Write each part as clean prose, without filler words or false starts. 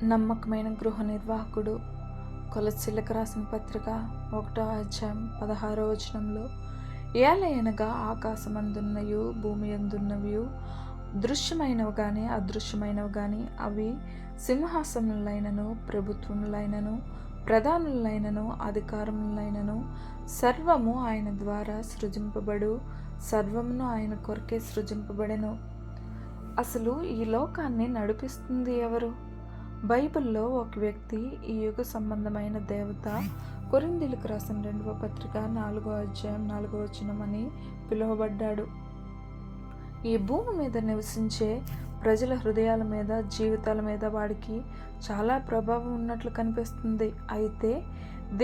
నమ్మకమైన గృహ నిర్వాహకుడు కొలస్సీలకు రాసిన పత్రిక 1వ అధ్యాయం 16వ వచనంలో, ఏలయనగా ఆకాశమందున్నయు భూమి యందున్నవియు దృశ్యమైనవి గాని అదృశ్యమైనవి గాని, అవి సింహాసనములైనను ప్రభుత్వములైనను ప్రధానులైనను అధికారములైనను సర్వము ఆయన ద్వారా సృజింపబడు, సర్వమును ఆయన కొరకే సృజింపబడెను. అసలు ఈ లోకాన్ని నడిపిస్తుంది ఎవరు? బైబిల్లో ఒక వ్యక్తి, ఈ యుగ సంబంధమైన దేవత, కొరింథీయులకు రాసిన 2వ పత్రిక 4వ అధ్యాయం 4వ వచనం అని పిలువబడ్డాడు. ఈ భూమి మీద నివసించే ప్రజల హృదయాల మీద, జీవితాల మీద వాడికి చాలా ప్రభావం ఉన్నట్లు కనిపిస్తుంది. అయితే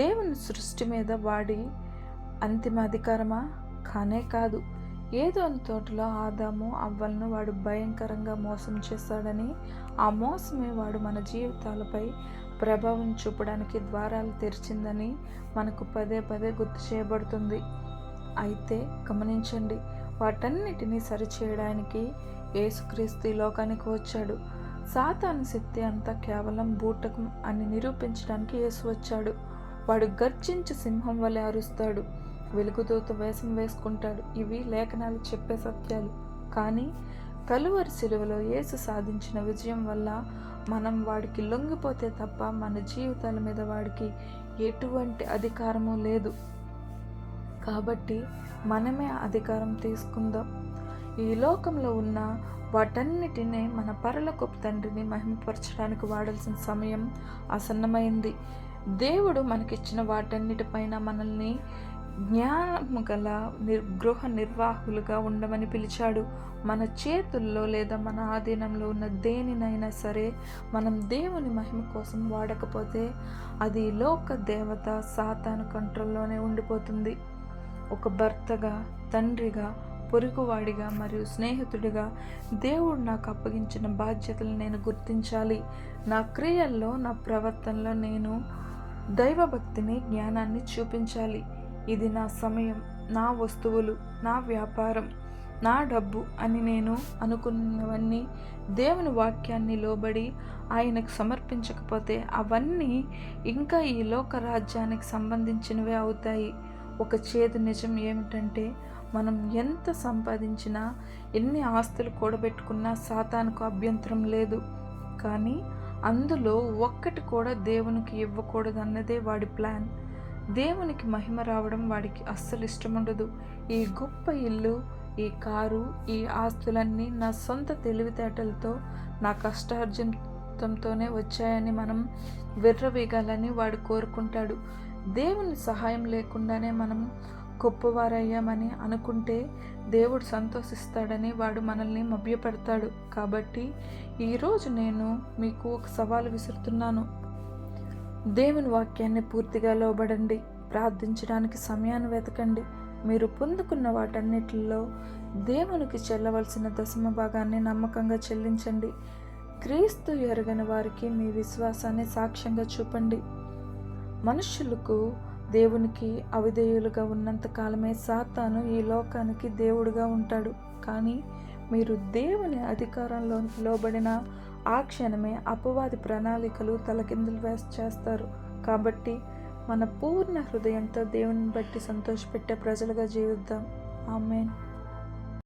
దేవుని సృష్టి మీద వాడి అంతిమ అధికారమా? కానే కాదు. ఏదోని తోటలో ఆదాము అవ్వలను వాడు భయంకరంగా మోసం చేశాడని, ఆ మోసమే వాడు మన జీవితాలపై ప్రభావం చూపడానికి ద్వారాలు తెరిచిందని మనకు పదే పదే గుర్తు చేయబడుతుంది. అయితే గమనించండి, వాటన్నిటినీ సరిచేయడానికి యేసుక్రీస్తు ఈ లోకానికి వచ్చాడు. సాతాను శక్తి అంతా కేవలం బూటకం అని నిరూపించడానికి యేసు వచ్చాడు. వాడు గర్జించి సింహం వలె అరుస్తాడు, వెలుగుదూత వేషం వేసుకుంటాడు. ఇవి లేఖనాలు చెప్పే సత్యాలు. కానీ కలువరి శిలువలో యేసు సాధించిన విజయం వల్ల మనం వాడికి లొంగిపోతే తప్ప మన జీవితాల మీద వాడికి ఎటువంటి అధికారము లేదు. కాబట్టి మనమే అధికారం తీసుకుందాం. ఈ లోకంలో ఉన్న వాటన్నిటినీ మన పరలోకపు తండ్రిని మహిమపరచడానికి వాడాల్సిన సమయం ఆసన్నమైంది. దేవుడు మనకిచ్చిన వాటన్నిటిపైన మనల్ని జ్ఞానము గల గృహ నిర్వాహకులుగా ఉండమని పిలిచాడు. మన చేతుల్లో లేదా మన ఆధీనంలో ఉన్న దేనినైనా సరే మనం దేవుని మహిమ కోసం వాడకపోతే అది లోక దేవత సాతాను కంట్రోల్లోనే ఉండిపోతుంది. ఒక భర్తగా, తండ్రిగా, పొరుగువాడిగా మరియు స్నేహితుడిగా దేవుడు నాకు అప్పగించిన బాధ్యతలు నేను గుర్తించాలి. నా క్రియల్లో, నా ప్రవర్తనలో నేను దైవభక్తిని, జ్ఞానాన్ని చూపించాలి. ఇది నా సమయం, నా వస్తువులు, నా వ్యాపారం, నా డబ్బు అని నేను అనుకున్నవన్నీ దేవుని వాక్యాన్ని లోబడి ఆయనకు సమర్పించకపోతే అవన్నీ ఇంకా ఈ లోక రాజ్యానికి సంబంధించినవే అవుతాయి. ఒక చేదు నిజం ఏమిటంటే, మనం ఎంత సంపాదించినా, ఎన్ని ఆస్తులు కూడబెట్టుకున్నా సాతానుకు అభ్యంతరం లేదు. కానీ అందులో ఒక్కటి కూడా దేవునికి ఇవ్వకూడదు అన్నదే వాడి ప్లాన్. దేవునికి మహిమ రావడం వాడికి అస్సలు ఇష్టముండదు. ఈ గొప్ప ఇల్లు, ఈ కారు, ఈ ఆస్తులన్నీ నా సొంత తెలివితేటలతో, నా కష్టార్జితంతోనే వచ్చాయని మనం విర్రవీగాలని వాడు కోరుకుంటాడు. దేవుని సహాయం లేకుండానే మనం గొప్పవారయ్యామని అనుకుంటే దేవుడు సంతోషిస్తాడని వాడు మనల్ని మభ్యపెడతాడు. కాబట్టి ఈరోజు నేను మీకు ఒక సవాలు విసురుతున్నాను. దేవుని వాక్యాన్ని పూర్తిగా లోబడండి. ప్రార్థించడానికి సమయాన్ని వెతకండి. మీరు పొందుకున్న వాటన్నిటిలో దేవునికి చెల్లవలసిన దశమ భాగాన్ని నమ్మకంగా చెల్లించండి. క్రీస్తు ఎరగని వారికి మీ విశ్వాసాన్ని సాక్ష్యంగా చూపండి. మనుషులకు దేవునికి అవిధేయులుగా ఉన్నంత కాలమే సాతాను ఈ లోకానికి దేవుడుగా ఉంటాడు. కానీ మీరు దేవుని అధికారంలో లోబడిన ఆ క్షణమే అపవాది ప్రణాళికలు తలకిందులు చేస్తారు. కాబట్టి మన పూర్ణ హృదయంతో దేవుని బట్టి సంతోషపెట్టే ప్రజలుగా జీవిద్దాం. ఆమేన్.